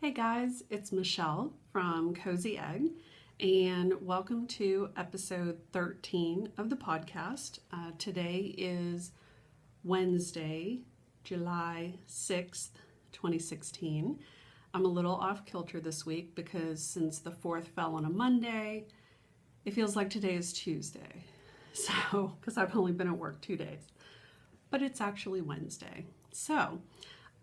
Hey guys, it's Michelle from Cozy Egg, and welcome to episode 13 of the podcast. Today is Wednesday, July 6th, 2016. I'm a little off kilter this week because since the 4th fell on a Monday, it feels like today is Tuesday. So, because I've only been at work 2 days, but it's actually Wednesday. So,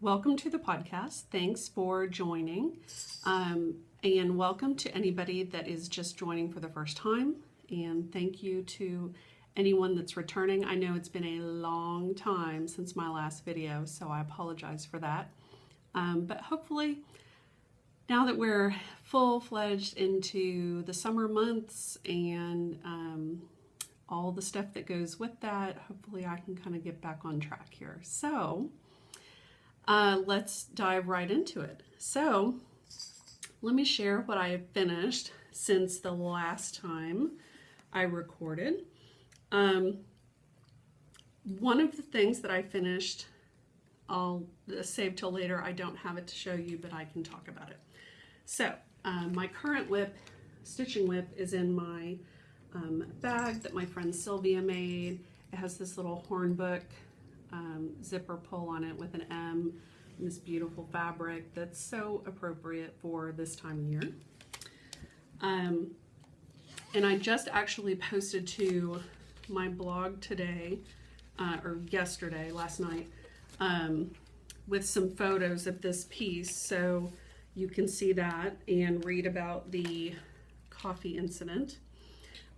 welcome to the podcast. Thanks for joining. And welcome to anybody that is just joining for the first time. And thank you to anyone that's returning. I know it's been a long time since my last video, so I apologize for that. But hopefully, now that we're full-fledged into the summer months and all the stuff that goes with that, hopefully I can kind of get back on track here. So, let's dive right into it. So let me share what I have finished since the last time I recorded. One of the things that I finished, I'll save till later. I don't have it to show you, but I can talk about it. So my current whip, stitching whip, is in my bag that my friend Sylvia made. It has this little horn book zipper pull on it with an M, and this beautiful fabric that's so appropriate for this time of year. And I just actually posted to my blog today, or yesterday, last night, with some photos of this piece, so you can see that and read about the coffee incident.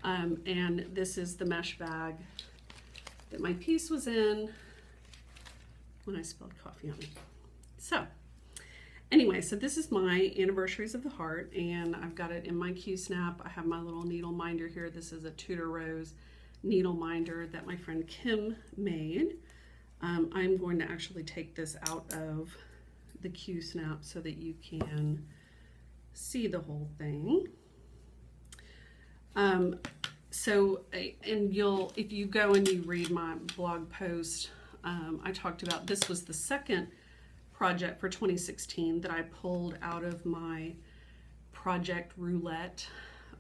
And this is the mesh bag that my piece was in when I spilled coffee on it. So anyway, so this is my Anniversaries of the Heart, and I've got it in my Q-snap. I have my little needle minder here. This is a Tudor Rose needle minder that my friend Kim made. I'm going to actually take this out of the Q-snap so that you can see the whole thing. So, and if you go and you read my blog post, I talked about, this was the second project for 2016 that I pulled out of my project roulette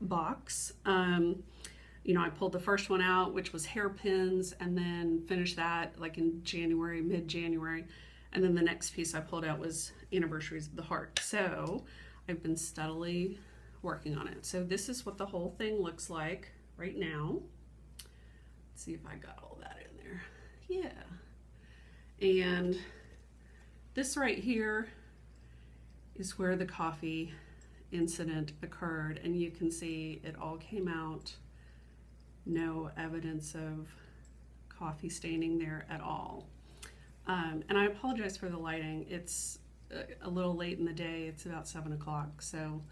box. You know, I pulled the first one out, which was hairpins, and then finished that like in January, mid-January. And then the next piece I pulled out was Anniversaries of the Heart. So I've been steadily working on it. So this is what the whole thing looks like right now. Let's see if I got all that in there. Yeah. And this right here is where the coffee incident occurred, and you can see it all came out. No evidence of coffee staining there at all. And I apologize for the lighting. It's a little late in the day. It's about 7 o'clock, so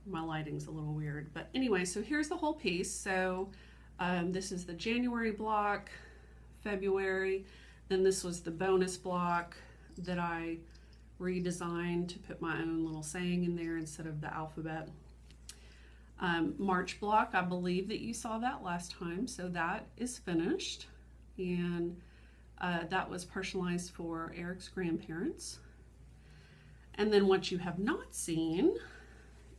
my lighting's a little weird. But anyway, so here's the whole piece. So this is the January block, February. Then this was the bonus block that I redesigned to put my own little saying in there instead of the alphabet. March block, I believe that you saw that last time, so that is finished. And that was personalized for Eric's grandparents. And then what you have not seen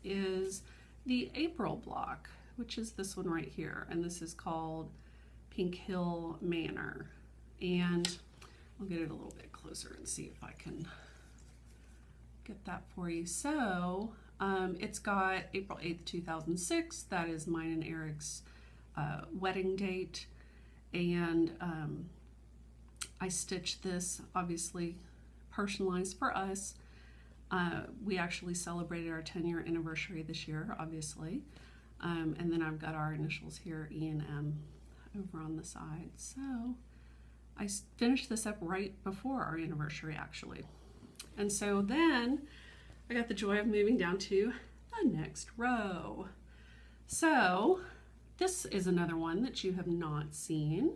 is the April block, which is this one right here. And this is called Pink Hill Manor. And I'll get it a little bit closer and see if I can get that for you. So it's got April 8th, 2006. That is mine and Eric's wedding date. And I stitched this, obviously personalized for us. We actually celebrated our 10-year anniversary this year, obviously. And then I've got our initials here, E and M, over on the side. So I finished this up right before our anniversary, actually. And so then I got the joy of moving down to the next row. So this is another one that you have not seen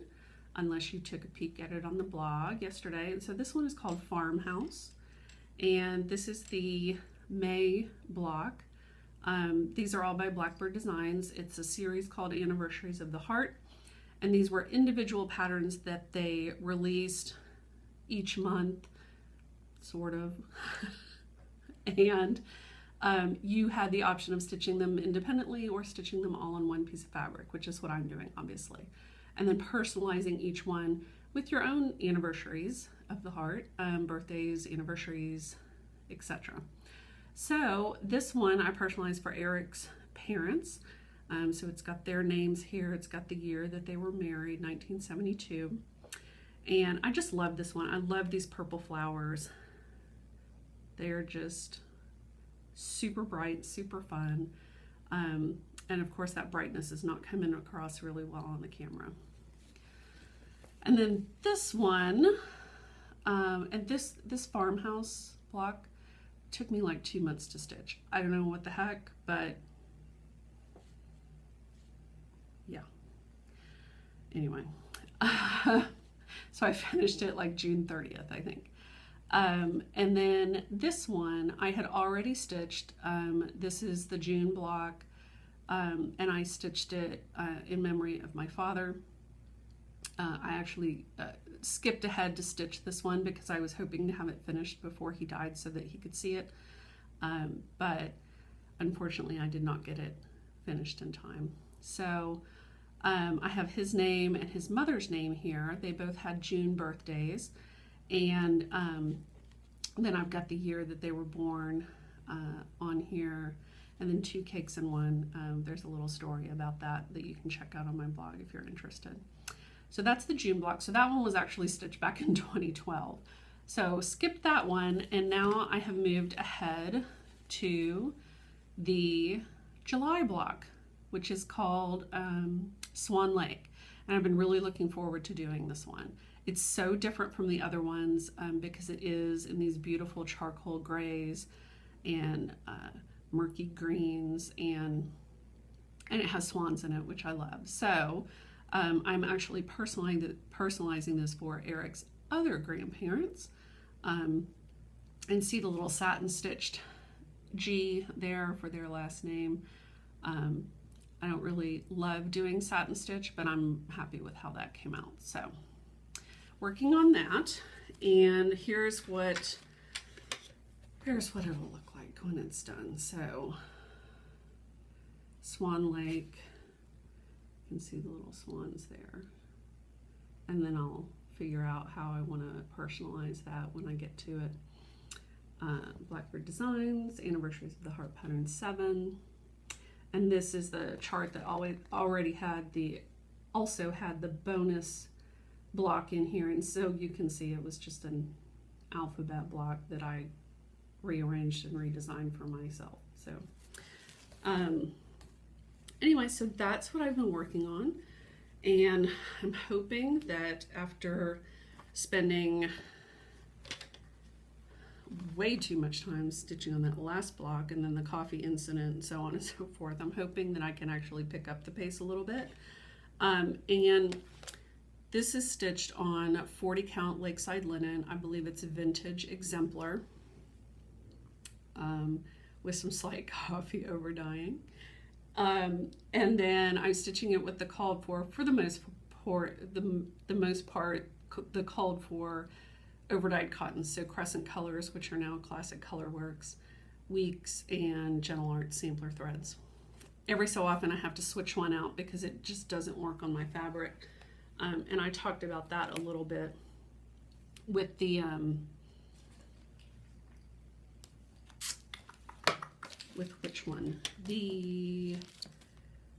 unless you took a peek at it on the blog yesterday. And so this one is called Farmhouse. And this is the May block. These are all by Blackbird Designs. It's a series called Anniversaries of the Heart. And these were individual patterns that they released each month, sort of. And you had the option of stitching them independently or stitching them all on one piece of fabric, which is what I'm doing, obviously. And then personalizing each one with your own anniversaries of the heart, birthdays, anniversaries, etc. So this one I personalized for Eric's parents. So it's got their names here. It's got the year that they were married, 1972. And I just love this one. I love these purple flowers. They're just super bright, super fun. And of course that brightness is not coming across really well on the camera. And then this one, and this farmhouse block took me like 2 months to stitch. I don't know what the heck, but yeah. Anyway, so I finished it like June 30th, I think. And then this one I had already stitched. This is the June block, and I stitched it in memory of my father. I actually skipped ahead to stitch this one because I was hoping to have it finished before he died so that he could see it. But unfortunately I did not get it finished in time. So I have his name and his mother's name here. They both had June birthdays. And then I've got the year that they were born on here, and then 2 cakes in one. There's a little story about that you can check out on my blog if you're interested. So that's the June block. So that one was actually stitched back in 2012. So skipped that one, and now I have moved ahead to the July block, which is called Swan Lake. And I've been really looking forward to doing this one. It's so different from the other ones because it is in these beautiful charcoal grays and murky greens, and it has swans in it, which I love. So I'm actually personalizing this for Eric's other grandparents. And see the little satin stitched G there for their last name. I don't really love doing satin stitch, but I'm happy with how that came out. So working on that, and here's what it'll look like when it's done. So Swan Lake, you can see the little swans there, and then I'll figure out how I want to personalize that when I get to it. Blackbird Designs, Anniversaries of the Heart Pattern 7, and this is the chart that already had also had the bonus block in here, and so you can see it was just an alphabet block that I rearranged and redesigned for myself. So anyway, so that's what I've been working on, and I'm hoping that after spending way too much time stitching on that last block and then the coffee incident and so on and so forth, I'm hoping that I can actually pick up the pace a little bit. And this is stitched on 40 count Lakeside linen. I believe it's a vintage exemplar with some slight coffee overdying. And then I'm stitching it with the called for the most part, the called for overdyed cotton, so Crescent Colors, which are now Classic Colorworks, Weeks, and Gentle Art sampler threads. Every so often I have to switch one out because it just doesn't work on my fabric. And I talked about that a little bit with the with which one? The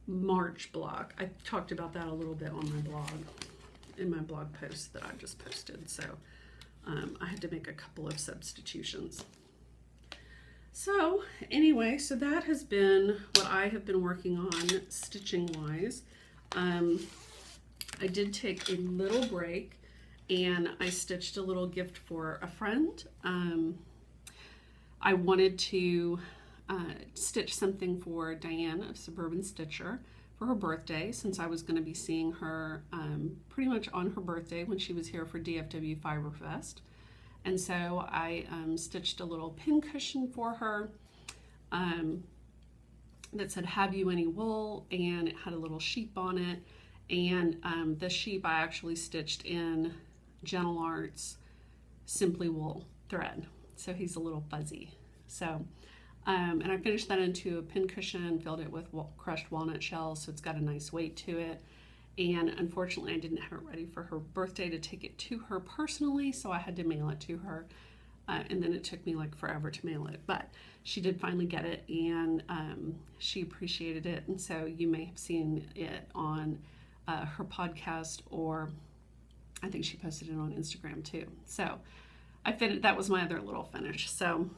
March block. I talked about that a little bit on my blog, in my blog post that I just posted. So I had to make a couple of substitutions. So anyway, so that has been what I have been working on stitching wise. I did take a little break and I stitched a little gift for a friend. I wanted to stitch something for Diane of Suburban Stitcher for her birthday, since I was going to be seeing her pretty much on her birthday when she was here for DFW Fiber Fest. And so I stitched a little pin cushion for her that said, "Have you any wool?" and it had a little sheep on it. And the sheep I actually stitched in Gentle Art's Simply Wool thread. So he's a little fuzzy. So, and I finished that into a pincushion, filled it with crushed walnut shells, so it's got a nice weight to it. And unfortunately, I didn't have it ready for her birthday to take it to her personally, so I had to mail it to her. And then it took me like forever to mail it. But she did finally get it, and she appreciated it. And so you may have seen it on her podcast, or I think she posted it on Instagram too. So I fitted, that was my other little finish. So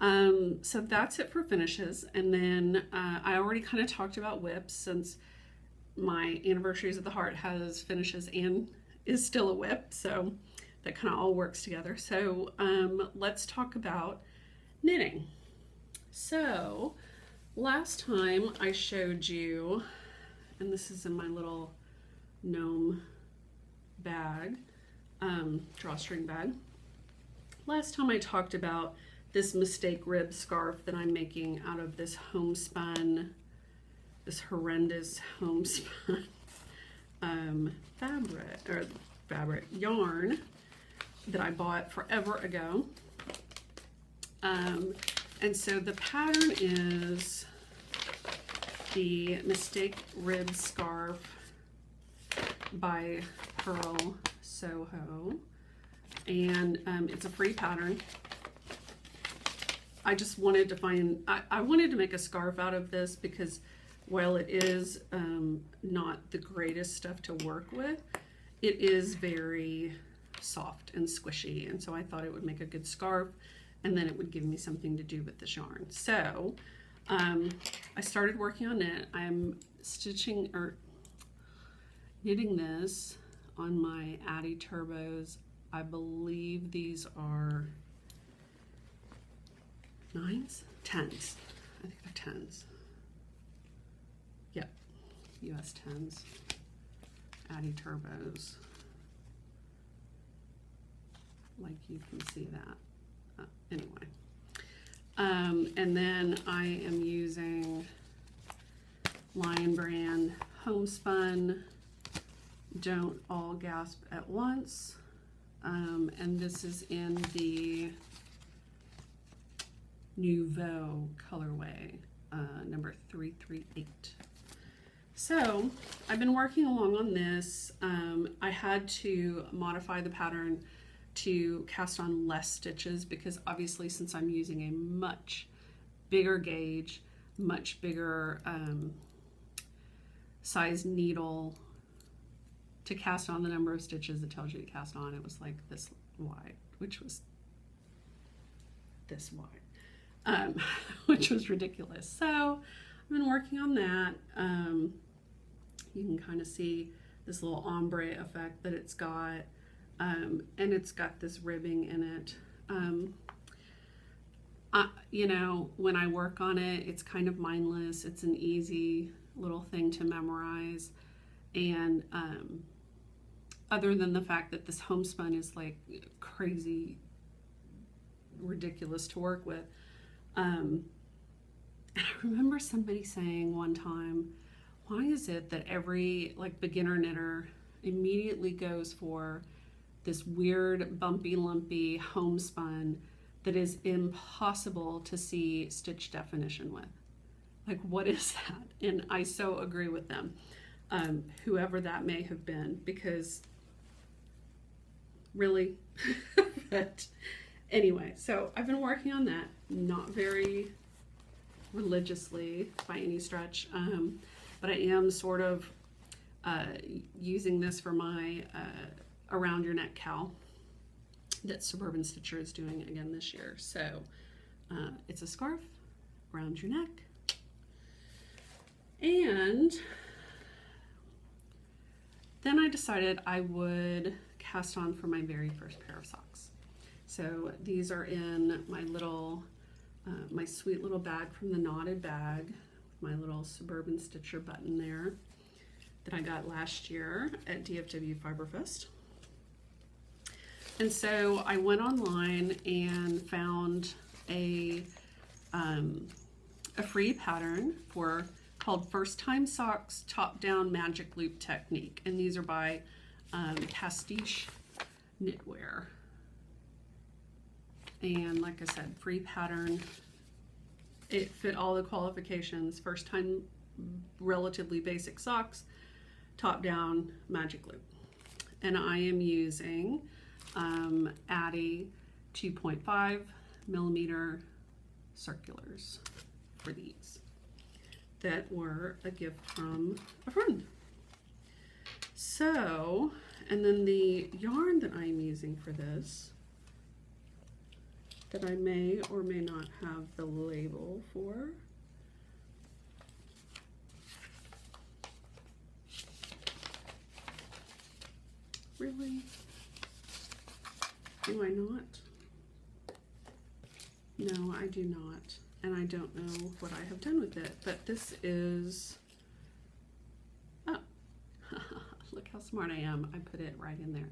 so that's it for finishes. And then I already kind of talked about whips, since my Anniversaries of the Heart has finishes and is still a whip, so that kind of all works together. So let's talk about knitting. So last time I showed you, and this is in my little gnome bag, drawstring bag. Last time I talked about this mistake rib scarf that I'm making out of this homespun, this horrendous homespun fabric yarn that I bought forever ago. And so the pattern is the Mistake Rib Scarf by Pearl Soho, and it's a free pattern. I just wanted to find, I wanted to make a scarf out of this because while it is not the greatest stuff to work with, it is very soft and squishy, and so I thought it would make a good scarf, and then it would give me something to do with this yarn. So I started working on it. I'm stitching or knitting this on my Addy Turbos. I believe these are 9s? 10s. I think they're 10s. Yep, US 10s. Addy Turbos. Like you can see that. Anyway. And then I am using Lion Brand Homespun Don't All Gasp at Once. And this is in the Nouveau colorway, number 338. So I've been working along on this. I had to modify the pattern to cast on less stitches because obviously, since I'm using a much bigger gauge, much bigger size needle to cast on the number of stitches it tells you to cast on, it was like this wide, which was this wide, which was ridiculous. So I've been working on that. You can kind of see this little ombre effect that it's got, and it's got this ribbing in it. You know, when I work on it, it's kind of mindless. It's an easy little thing to memorize, and other than the fact that this homespun is like crazy ridiculous to work with, and I remember somebody saying one time, why is it that every like beginner knitter immediately goes for this weird bumpy lumpy homespun that is impossible to see stitch definition with? Like, what is that? And I so agree with them, whoever that may have been, because really. But anyway, so I've been working on that, not very religiously by any stretch, but I am sort of using this for my around your neck cowl that Suburban Stitcher is doing again this year. So it's a scarf around your neck. And then I decided I would cast on for my very first pair of socks. So these are in my little, my sweet little bag from the Knotted Bag, my little Suburban Stitcher button there that I got last year at DFW Fiberfest. And so I went online and found a free pattern called First Time Socks Top Down Magic Loop Technique, and these are by Pastiche Knitwear. And like I said, free pattern. It fit all the qualifications. First time, relatively basic socks, top down, magic loop. And I am using Addy 2.5 millimeter circulars for these that were a gift from a friend. So, and then the yarn that I'm using for this, that I may or may not have the label for, really? Do I not? No, I do not. And I don't know what I have done with it, but this is, oh, look how smart I am. I put it right in there.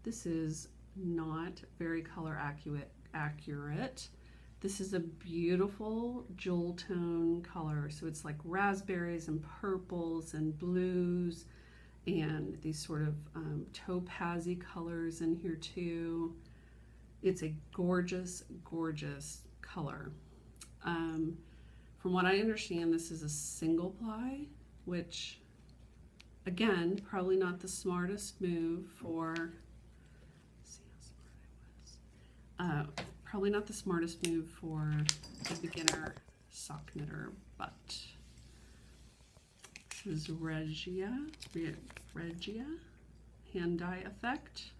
This is not very color accurate. This is a beautiful jewel tone color. So it's like raspberries and purples and blues and these sort of topaz-y colors in here too. It's a gorgeous, gorgeous color. From what I understand, this is a single ply, which again, probably not the smartest move for, see how smart I was. Probably not the smartest move for a beginner sock knitter, but this is Regia hand dye effect.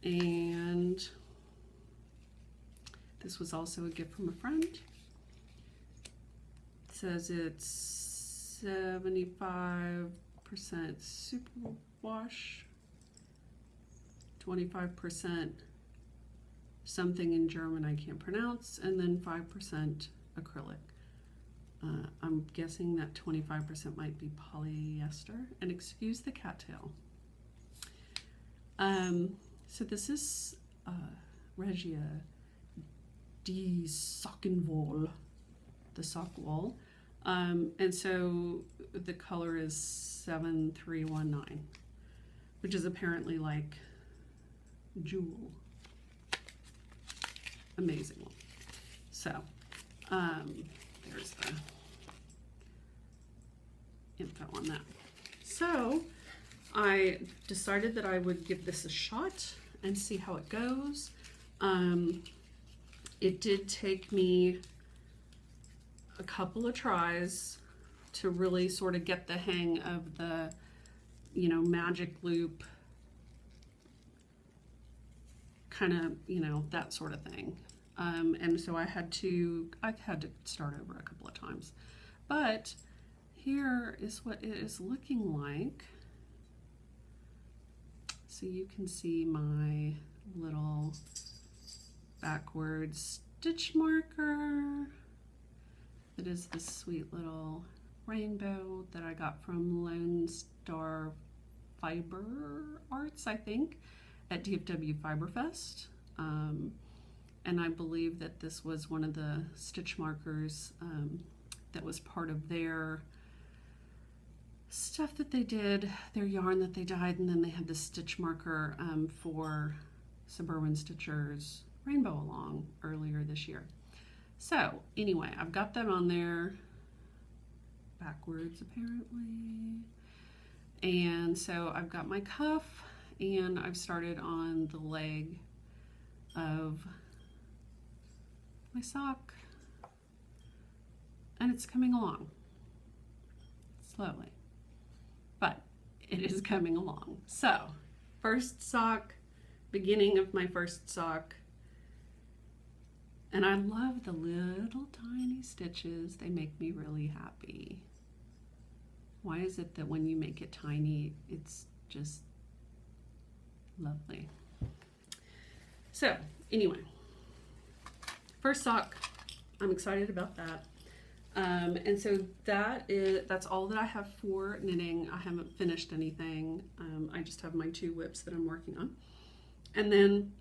And this was also a gift from a friend. It says it's 75% superwash, 25% something in German I can't pronounce, and then 5% acrylic. I'm guessing that 25% might be polyester, and excuse the cattail. So this is Regia die Sockenwoll, the sock wool. And so the color is 7319, which is apparently like jewel. Amazing. So there's the info on that. So I decided that I would give this a shot and see how it goes. It did take me a couple of tries to really sort of get the hang of the, you know, magic loop kind of, you know, that sort of thing. And so I had to start over a couple of times. But here is what it is looking like. So you can see my little backwards stitch marker. It is this sweet little rainbow that I got from Lone Star Fiber Arts, I think, at DFW Fiberfest. And I believe that this was one of the stitch markers that was part of their stuff that they did, their yarn that they dyed, and then they had the stitch marker for Suburban Stitcher's Rainbow Along earlier this year. So anyway, I've got that on there backwards apparently. And so I've got my cuff and I've started on the leg of my sock, and it's coming along slowly, but it is coming along. So first sock, beginning of my first sock, and I love the little tiny stitches. They make me really happy. Why is it that when you make it tiny, it's just lovely? So anyway, first sock, I'm excited about that. And so that's all that I have for knitting. I haven't finished anything. I just have my 2 whips that I'm working on. And then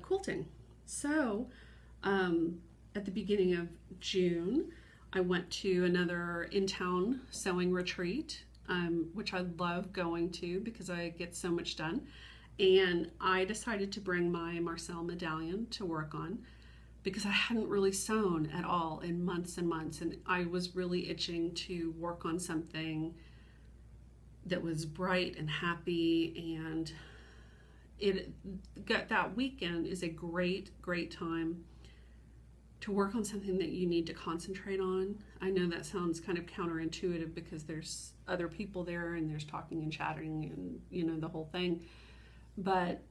quilting. So at the beginning of June, I went to another in-town sewing retreat, which I love going to because I get so much done. And I decided to bring my Marcel Medallion to work on because I hadn't really sewn at all in months and months, and I was really itching to work on something that was bright and happy. And it got that weekend is a great time to work on something that you need to concentrate on. I know that sounds kind of counterintuitive because there's other people there and there's talking and chatting and, you know, the whole thing, but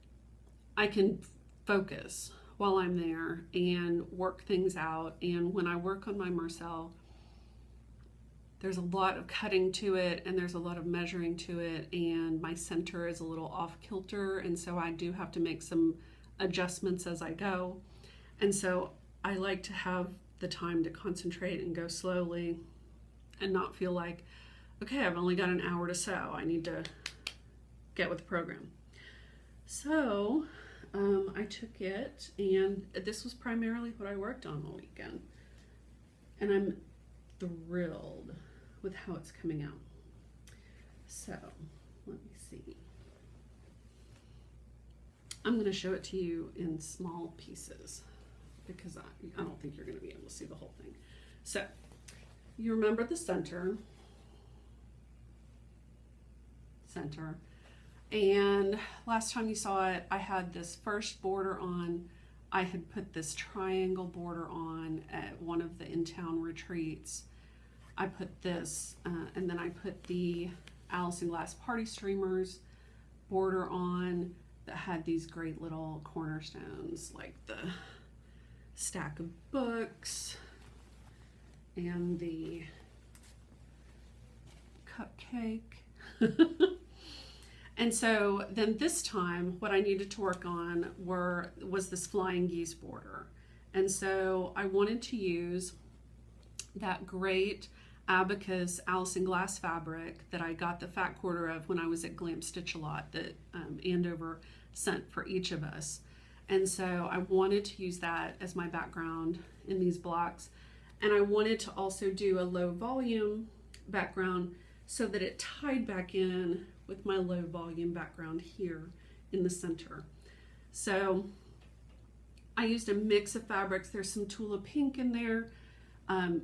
I can focus while I'm there and work things out. And when I work on my Marcel, there's a lot of cutting to it and there's a lot of measuring to it, and my center is a little off kilter, and so I do have to make some adjustments as I go. And so I like to have the time to concentrate and go slowly and not feel like, okay, I've only got an hour to sew, I need to get with the program. So I took it, and this was primarily what I worked on all weekend, and I'm thrilled with how it's coming out. So let me see. I'm going to show it to you in small pieces because I don't think you're going to be able to see the whole thing. So you remember the center, and last time you saw it, I had this first border on. I had put this triangle border on at one of the in-town retreats. I put this, and then I put the Alice in Glass Party Streamers border on that had these great little cornerstones, like the stack of books and the cupcake. And so then this time what I needed to work on was this flying geese border. And so I wanted to use that great Abacus Alice in Glass fabric that I got the fat quarter of when I was at Glam Stitch a Lot that Andover sent for each of us. And so I wanted to use that as my background in these blocks. And I wanted to also do a low volume background so that it tied back in with my low volume background here in the center. So I used a mix of fabrics. There's some Tula Pink in there.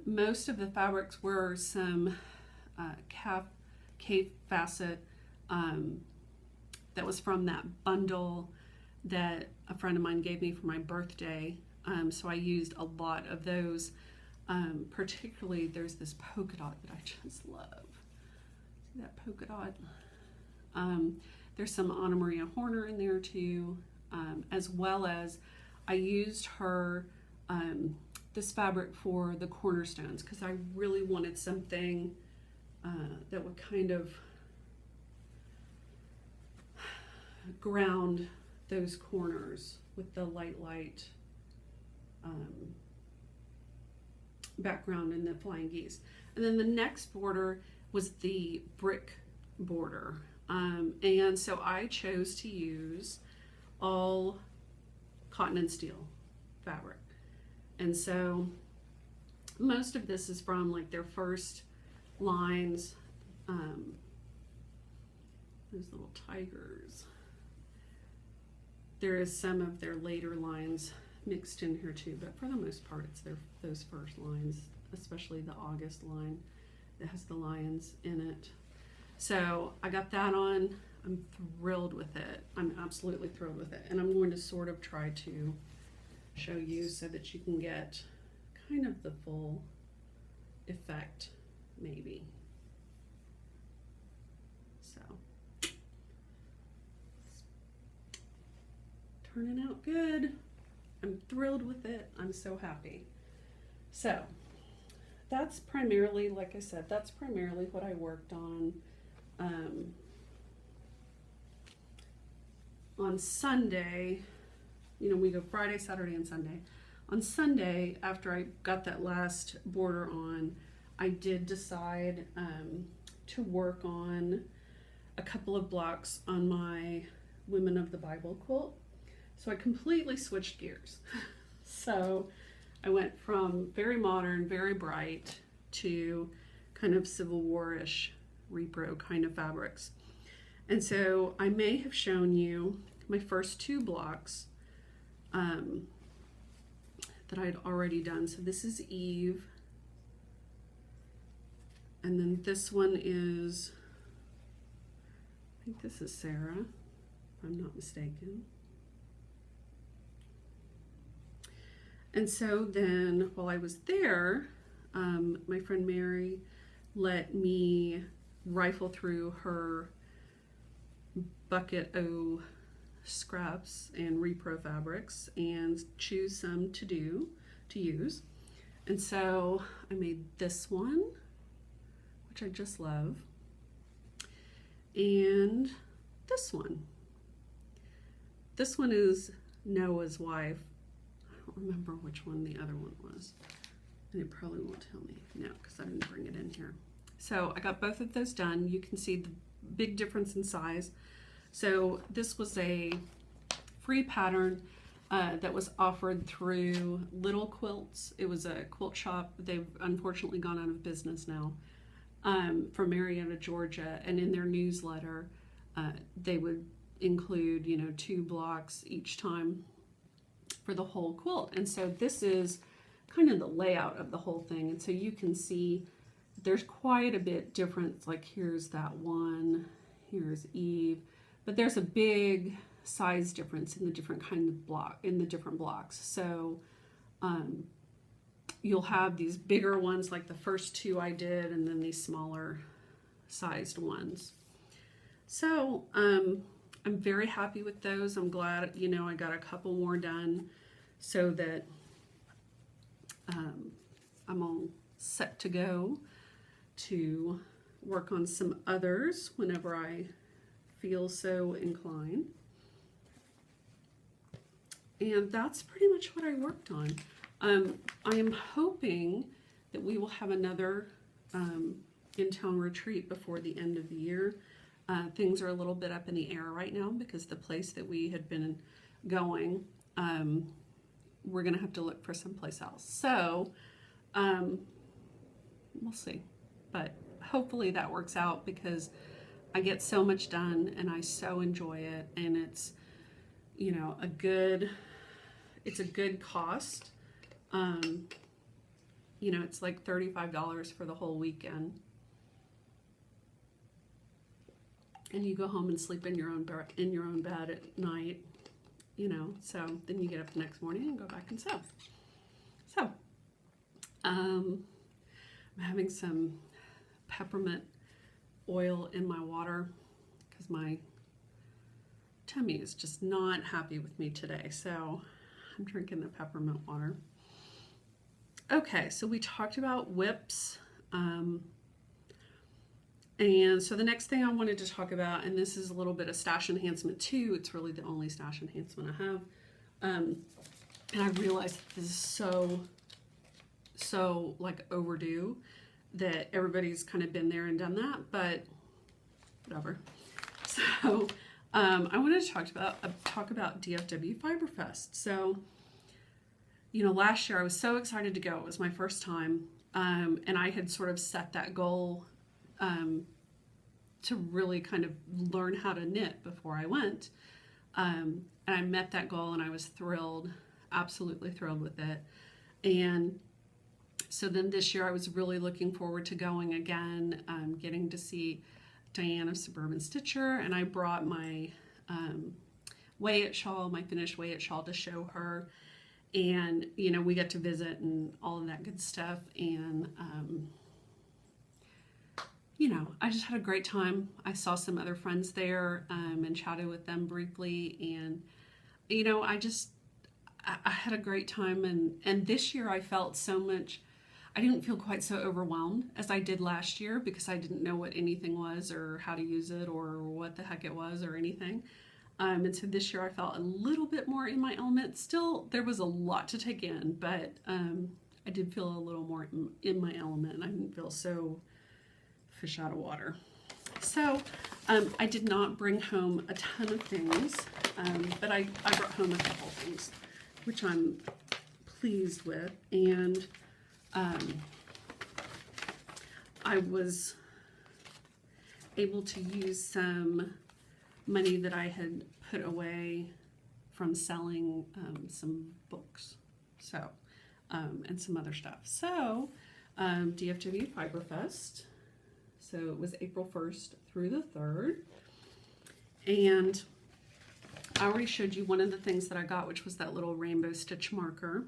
Most of the fabrics were some Cape Facet that was from that bundle that a friend of mine gave me for my birthday. So I used a lot of those. Particularly there's this polka dot that I just love. See that polka dot? There's some Anna Maria Horner in there too, as well as I used her this fabric for the cornerstones because I really wanted something that would kind of ground those corners with the light background and the flying geese. And then the next border was the brick border. And so I chose to use all cotton and steel fabric. And so most of this is from like their first lines, those little tigers. There is some of their later lines mixed in here too, but for the most part it's those first lines, especially the August line that has the lions in it. So I got that on. I'm thrilled with it. I'm absolutely thrilled with it. And I'm going to sort of try to show you so that you can get kind of the full effect, maybe. So, turning out good. I'm thrilled with it. I'm so happy. So, that's primarily, like I said, that's primarily what I worked on. On Sunday, you know, we go Friday, Saturday, and Sunday. On Sunday, after I got that last border on, I did decide to work on a couple of blocks on my Women of the Bible quilt. So I completely switched gears. So I went from very modern, very bright to kind of Civil War-ish repro kind of fabrics. And so I may have shown you my first 2 blocks that I'd already done. So this is Eve, and then this one is, I think this is Sarah, if I'm not mistaken. And so then while I was there, my friend Mary let me rifle through her bucket o scraps and repro fabrics and choose some to use. And so I made this one, which I just love, and this one. This one is Noah's wife. I don't remember which one the other one was, and it probably won't tell me. No, because I didn't bring it in here. So I got both of those done. You can see the big difference in size. So this was a free pattern that was offered through Little Quilts. It was a quilt shop. They've unfortunately gone out of business now, from Marietta, Georgia. And in their newsletter, they would include, you know, 2 blocks each time for the whole quilt. And so this is kind of the layout of the whole thing. And so you can see there's quite a bit difference. Like here's that one, here's Eve, but there's a big size difference in the different kind of different blocks. So you'll have these bigger ones like the first 2 I did, and then these smaller sized ones. So I'm very happy with those. I'm glad, you know, I got a couple more done so that I'm all set to go to work on some others whenever I feel so inclined. And that's pretty much what I worked on. I am hoping that we will have another in-town retreat before the end of the year. Things are a little bit up in the air right now because the place that we had been going, we're going to have to look for someplace else. So we'll see. But hopefully that works out because I get so much done and I so enjoy it, and it's, you know, it's a good cost. You know, it's like $35 for the whole weekend. And you go home and sleep in your own bed at night, you know, so then you get up the next morning and go back and sew. So, I'm having some peppermint oil in my water because my tummy is just not happy with me today. So I'm drinking the peppermint water. Okay, so we talked about whips. And so the next thing I wanted to talk about, and this is a little bit of stash enhancement too, it's really the only stash enhancement I have. And I realized that this is so like overdue, that everybody's kind of been there and done that, but whatever. So I wanted to talk about DFW Fiberfest. So, you know, last year I was so excited to go. It was my first time, and I had sort of set that goal to really kind of learn how to knit before I went. And I met that goal and I was thrilled, absolutely thrilled with it. And so then this year I was really looking forward to going again, getting to see Diane of Suburban Stitcher, and I brought my weight shawl, my finished weight shawl, to show her. And, you know, we got to visit and all of that good stuff. And, you know, I just had a great time. I saw some other friends there and chatted with them briefly. And, you know, I had a great time. And this year I felt so much, I didn't feel quite so overwhelmed as I did last year because I didn't know what anything was or how to use it or what the heck it was or anything. And so this year I felt a little bit more in my element. Still, there was a lot to take in, but I did feel a little more in my element, and I didn't feel so fish out of water. So I did not bring home a ton of things, but I brought home a couple things, which I'm pleased with. And I was able to use some money that I had put away from selling some books, so and some other stuff. So DFW Fiberfest. So it was April 1st through the 3rd, and I already showed you one of the things that I got, which was that little rainbow stitch marker.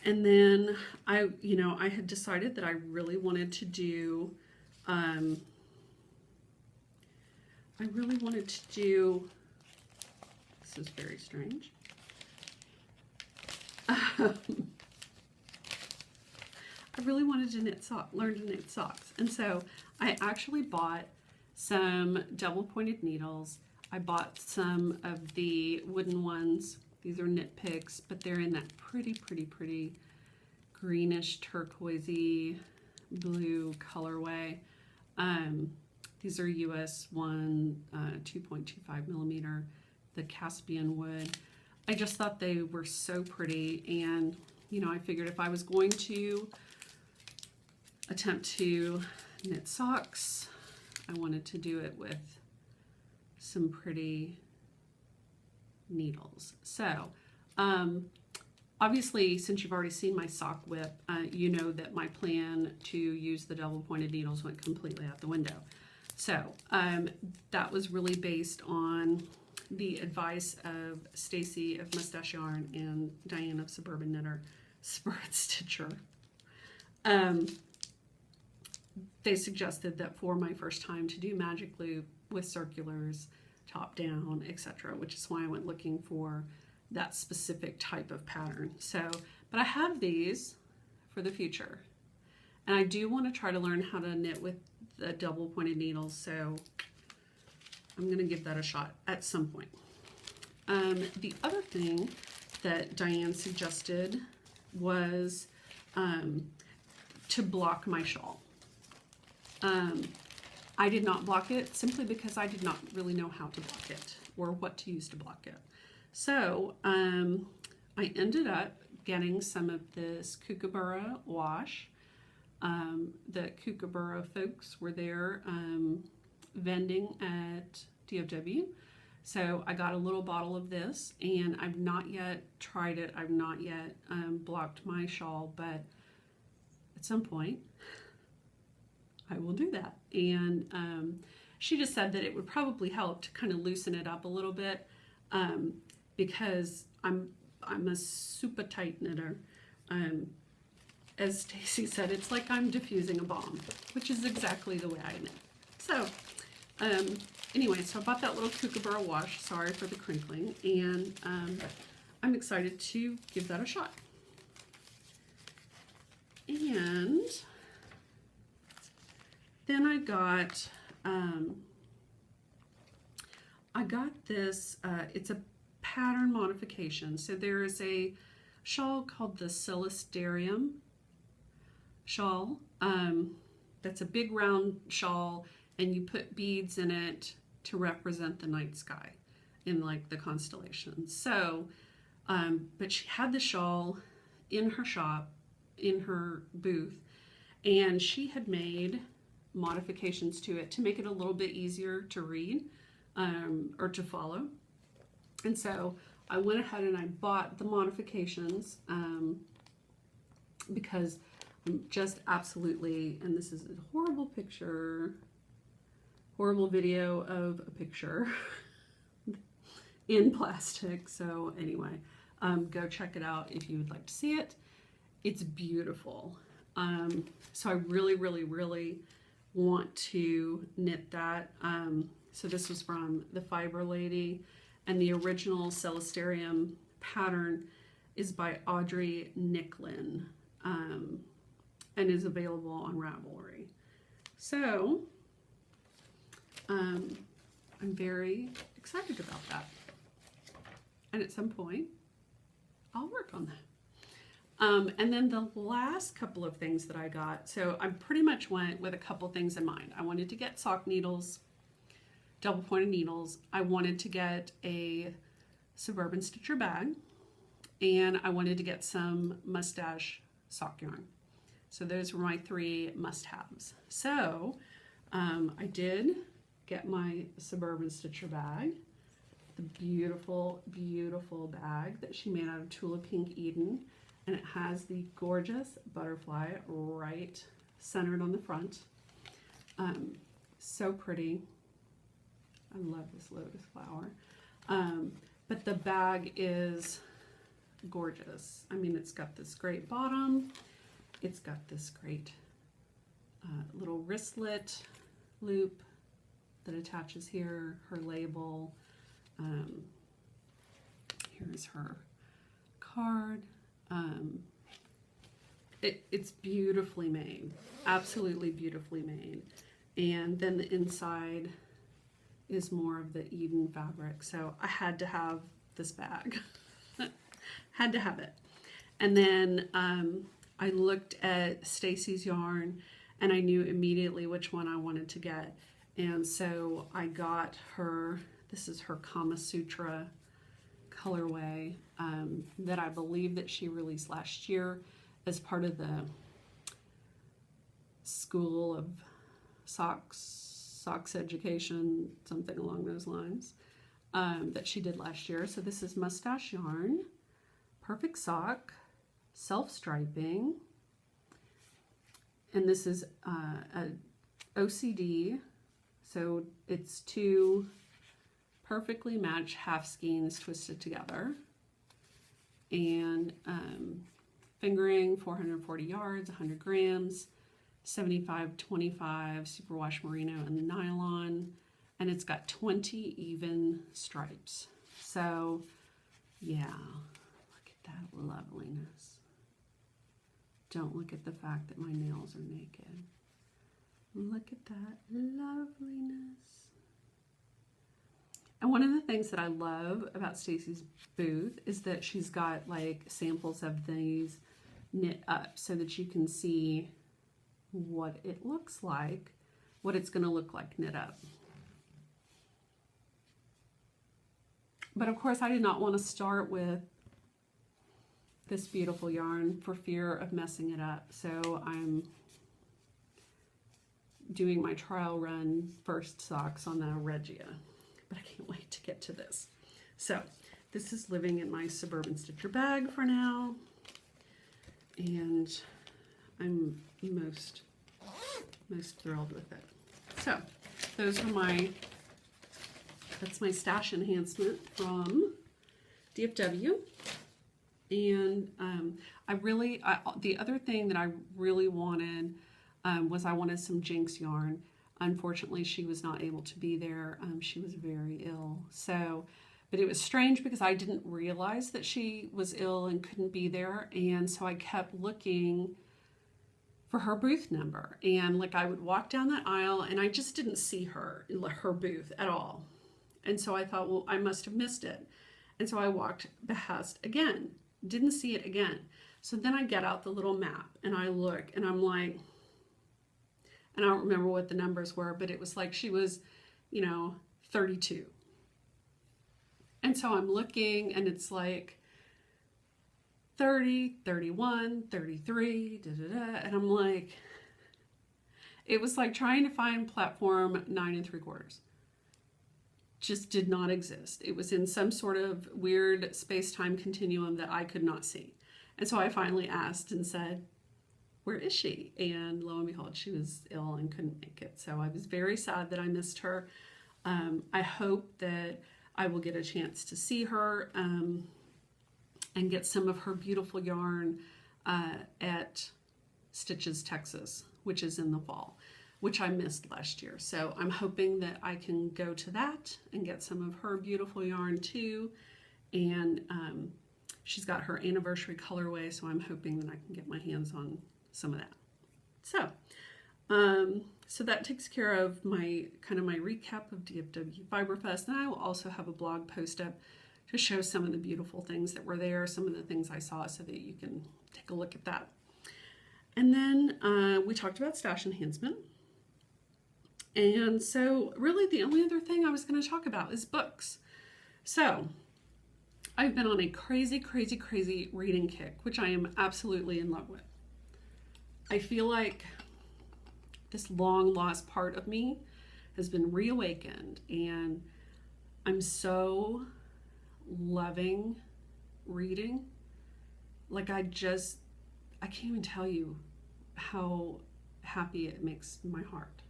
And then I had decided that I really wanted to do, this is very strange. I really wanted to learn to knit socks. And so I actually bought some double pointed needles. I bought some of the wooden ones. These are knit picks, but they're in that pretty greenish turquoisey blue colorway. These are US 1 2.25 millimeter, the Caspian wood. I just thought they were so pretty, and I figured if I was going to attempt to knit socks, I wanted to do it with some pretty needles. So obviously, since you've already seen my sock whip, you know that my plan to use the double pointed needles went completely out the window. So that was really based on the advice of Stacy of Mustache Yarn and Diane of Suburban Stitcher. They suggested that for my first time to do magic loop with circulars, top down, etc., which is why I went looking for that specific type of pattern. So, but I have these for the future, and I do want to try to learn how to knit with the double pointed needles, so I'm going to give that a shot at some point. The other thing that Diane suggested was to block my shawl. I did not block it simply because I did not really know how to block it or what to use to block it. So I ended up getting some of this Kookaburra wash. The Kookaburra folks were there vending at DFW. So I got a little bottle of this, and I've not yet tried it. I've not yet blocked my shawl, but at some point I will do that. And she just said that it would probably help to kind of loosen it up a little bit because I'm a super tight knitter. As Stacy said, it's like I'm diffusing a bomb, which is exactly the way I knit. So anyway, so I bought that little Kookaburra wash, sorry for the crinkling, and I'm excited to give that a shot. And then I got this, it's a pattern modification. So there is a shawl called the Seles Terraeum shawl. That's a big round shawl, and you put beads in it to represent the night sky in like the constellations. So, but she had the shawl in her shop, in her booth, and she had made modifications to it to make it a little bit easier to read or to follow. And so I went ahead and I bought the modifications because I'm just absolutely, and this is a horrible picture, horrible video of a picture in plastic. So anyway, go check it out if you would like to see it. It's beautiful. So I really want to knit that. So this was from the Fiber Lady, and the original Seles Terraeum pattern is by Audrey Nicklin, and is available on Ravelry. So I'm very excited about that, and at some point I'll work on that. And then the last couple of things that I got, so I pretty much went with a couple things in mind. I wanted to get sock needles, double pointed needles. I wanted to get a Suburban Stitcher bag, and I wanted to get some mustache sock yarn. So those were my three must-haves. So I did get my Suburban Stitcher bag. The beautiful, beautiful bag that she made out of Tula Pink Eden. And it has the gorgeous butterfly right centered on the front. So pretty. I love this lotus flower. But the bag is gorgeous. I mean, it's got this great bottom. It's got this great little wristlet loop that attaches here, her label. Here's her card. It's beautifully made, absolutely beautifully made. And then the inside is more of the Eden fabric. So I had to have this bag, had to have it. And then I looked at Staceys Yarn and I knew immediately which one I wanted to get. And so I got her, this is her Kama Sutra colorway that I believe that she released last year as part of the School of Socks Education, something along those lines, that she did last year. So this is Mustache Yarn, Perfect Sock, Self-Striping, and this is a OCD, so it's 2 perfectly matched half skeins twisted together, and fingering 440 yards, 100 grams, 75-25 superwash merino and nylon, and it's got 20 even stripes. So yeah, look at that loveliness. Don't look at the fact that my nails are naked. Look at that loveliness. And one of the things that I love about Stacy's booth is that she's got like samples of these knit up so that you can see what it looks like, what it's going to look like knit up. But of course I did not want to start with this beautiful yarn for fear of messing it up. So I'm doing my trial run first socks on the Regia, but I can't wait to get to this. So this is living in my Suburban Stitcher bag for now, and I'm most thrilled with it. So those are that's my stash enhancement from DFW. And the other thing that I really wanted was I wanted some Jenks yarn. Unfortunately, she was not able to be there. She was very ill. So, but it was strange because I didn't realize that she was ill and couldn't be there. And so I kept looking for her booth number. And like I would walk down that aisle and I just didn't see her booth at all. And so I thought, well, I must have missed it. And so I walked past again, didn't see it again. So then I get out the little map and I look and I'm like, and I don't remember what the numbers were, but it was like she was, 32. And so I'm looking and it's like 30, 31, 33, and I'm like, it was like trying to find platform 9 3/4. Just did not exist. It was in some sort of weird space-time continuum that I could not see. And so I finally asked and said, where is she? And lo and behold, she was ill and couldn't make it. So I was very sad that I missed her. I hope that I will get a chance to see her and get some of her beautiful yarn at Stitches, Texas, which is in the fall, which I missed last year. So I'm hoping that I can go to that and get some of her beautiful yarn too. And she's got her anniversary colorway, so I'm hoping that I can get my hands on some of that. So, so that takes care of my my recap of DFW Fiberfest. And I will also have a blog post up to show some of the beautiful things that were there, some of the things I saw, so that you can take a look at that. And then we talked about stash enhancement. And so really the only other thing I was going to talk about is books. So I've been on a crazy, crazy, crazy reading kick, which I am absolutely in love with. I feel like this long lost part of me has been reawakened, and I'm so loving reading. Like I can't even tell you how happy it makes my heart.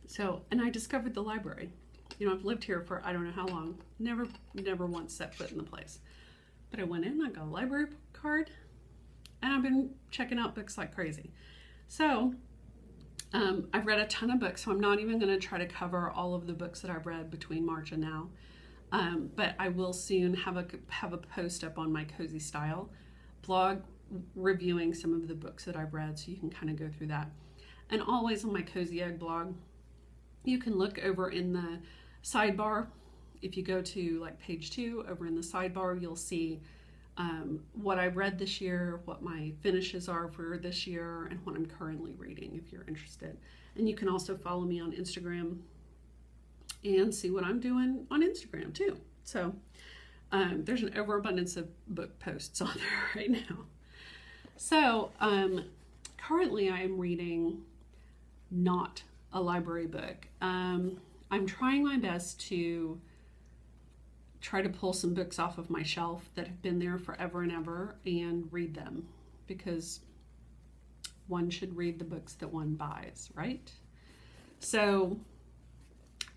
So, and I discovered the library. You know, I've lived here for I don't know how long, never once set foot in the place. But I went in, I got a library card, and I've been checking out books like crazy. So I've read a ton of books, so I'm not even going to try to cover all of the books that I've read between March and now. But I will soon have a post up on my Cozy Style blog reviewing some of the books that I've read, so you can kind of go through that. And always on my Cozy Egg blog, you can look over in the sidebar. If you go to like page 2, over in the sidebar, you'll see what I've read this year, what my finishes are for this year, and what I'm currently reading if you're interested. And you can also follow me on Instagram and see what I'm doing on Instagram too. So there's an overabundance of book posts on there right now. So currently I am reading not a library book. I'm trying my best to try to pull some books off of my shelf that have been there forever and ever and read them, because one should read the books that one buys, right? So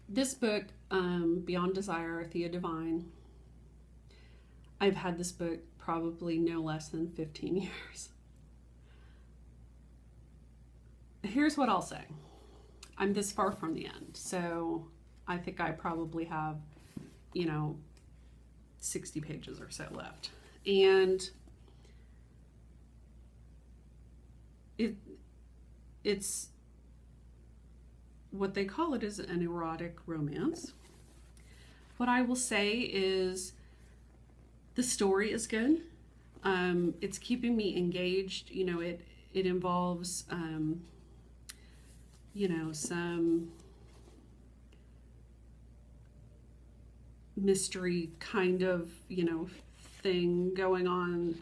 this book, Beyond Desire, Thea Divine, I've had this book probably no less than 15 years. Here's what I'll say. I'm this far from the end, so I think I probably have, 60 pages or so left. And it's what they call it is an erotic romance. What I will say is the story is good. It's keeping me engaged. It involves some mystery kind of thing going on,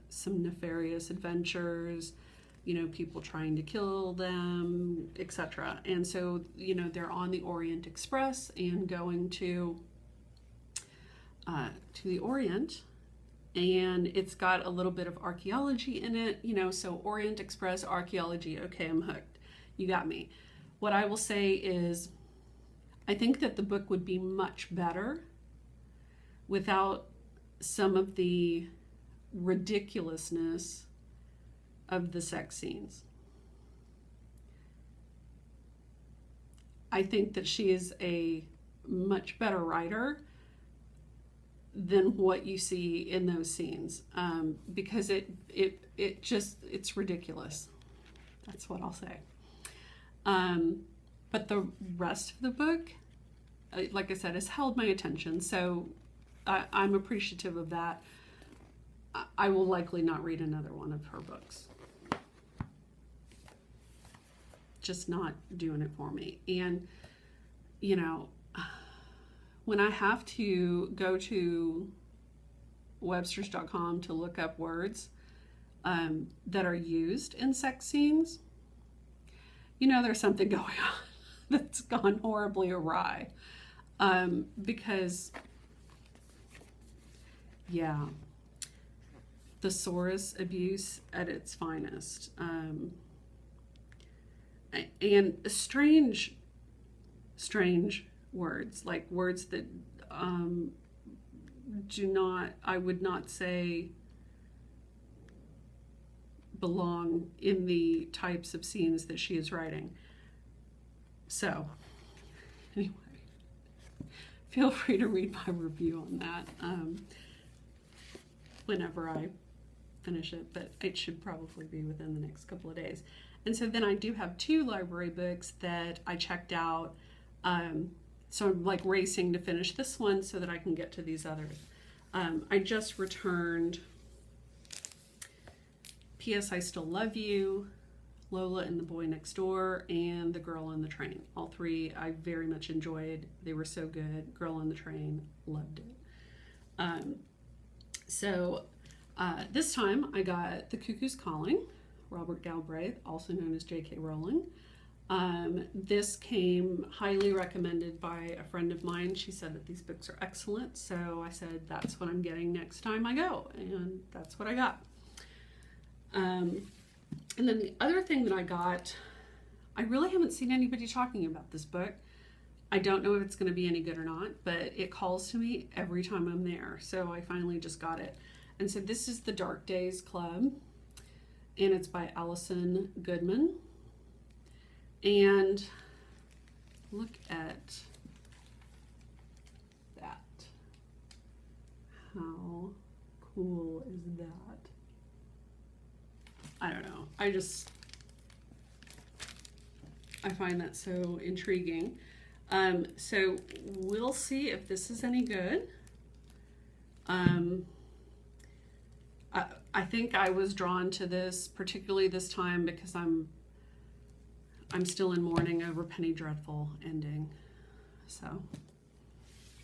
some nefarious adventures, people trying to kill them, etc. And so they're on the Orient Express and going to the Orient, and it's got a little bit of archaeology in it, so Orient Express, archaeology, okay, I'm hooked. You got me. What I will say is I think that the book would be much better without some of the ridiculousness of the sex scenes. I think that she is a much better writer than what you see in those scenes, because it's ridiculous. That's what I'll say. But the rest of the book, like I said, has held my attention, so I'm appreciative of that. I will likely not read another one of her books. Just not doing it for me. And, when I have to go to Websters.com to look up words that are used in sex scenes, there's something going on that's gone horribly awry. Because, yeah, thesaurus abuse at its finest. And strange words, like words that I would not say belong in the types of scenes that she is writing. So, anyway, feel free to read my review on that whenever I finish it, but it should probably be within the next couple of days. And so then I do have 2 library books that I checked out. So I'm like racing to finish this one so that I can get to these others. I just returned P.S. I Still Love You, Lola and the Boy Next Door, and The Girl on the Train. All 3 I very much enjoyed. They were so good. Girl on the Train, loved it. So this time I got The Cuckoo's Calling Robert Galbraith, also known as J.K. Rowling. This came highly recommended by a friend of mine. She said that these books are excellent, so I said that's what I'm getting next time I go, and that's what I got. And then the other thing that I got, I really haven't seen anybody talking about this book. I don't know if it's going to be any good or not, but it calls to me every time I'm there, so I finally just got it. And so this is The Dark Days Club, and it's by Alison Goodman. And look at that. How cool is that? I don't know. I find that so intriguing. So we'll see if this is any good. I think I was drawn to this, particularly this time, because I'm still in mourning over Penny Dreadful ending. So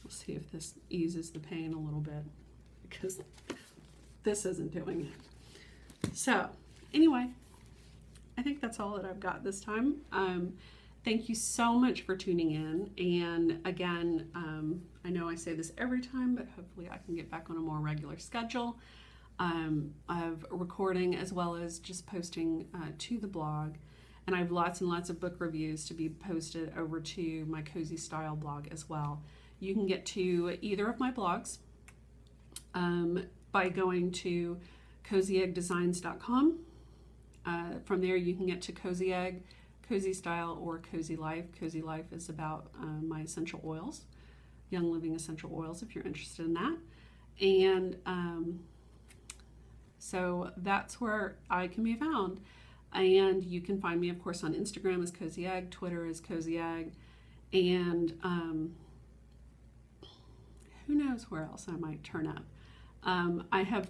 we'll see if this eases the pain a little bit, because this isn't doing it. So anyway, I think that's all that I've got this time. Thank you so much for tuning in. And again, I know I say this every time, but hopefully I can get back on a more regular schedule of recording, as well as just posting to the blog. And I have lots and lots of book reviews to be posted over to my Cozy Style blog as well. You can get to either of my blogs by going to cozyeggdesigns.com. From there you can get to Cozy Egg, Cozy Style, or Cozy Life. Cozy Life is about my essential oils, Young Living essential oils, if you're interested in that. And so that's where I can be found. And you can find me, of course, on Instagram as Cozy Egg, Twitter as Cozy Egg, and who knows where else I might turn up. I have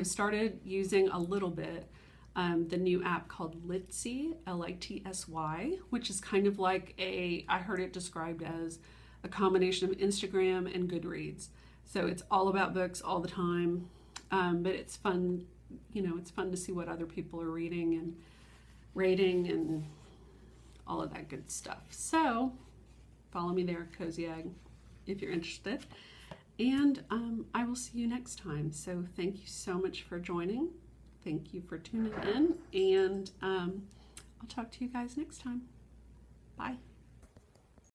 started using a little bit the new app called Litsy, Litsy, which is kind of like I heard it described as a combination of Instagram and Goodreads. So it's all about books all the time, but it's fun. It's fun to see what other people are reading and rating and all of that good stuff. So follow me there, Cozy Egg, if you're interested. And I will see you next time. So thank you so much for joining. Thank you for tuning in. And I'll talk to you guys next time. Bye.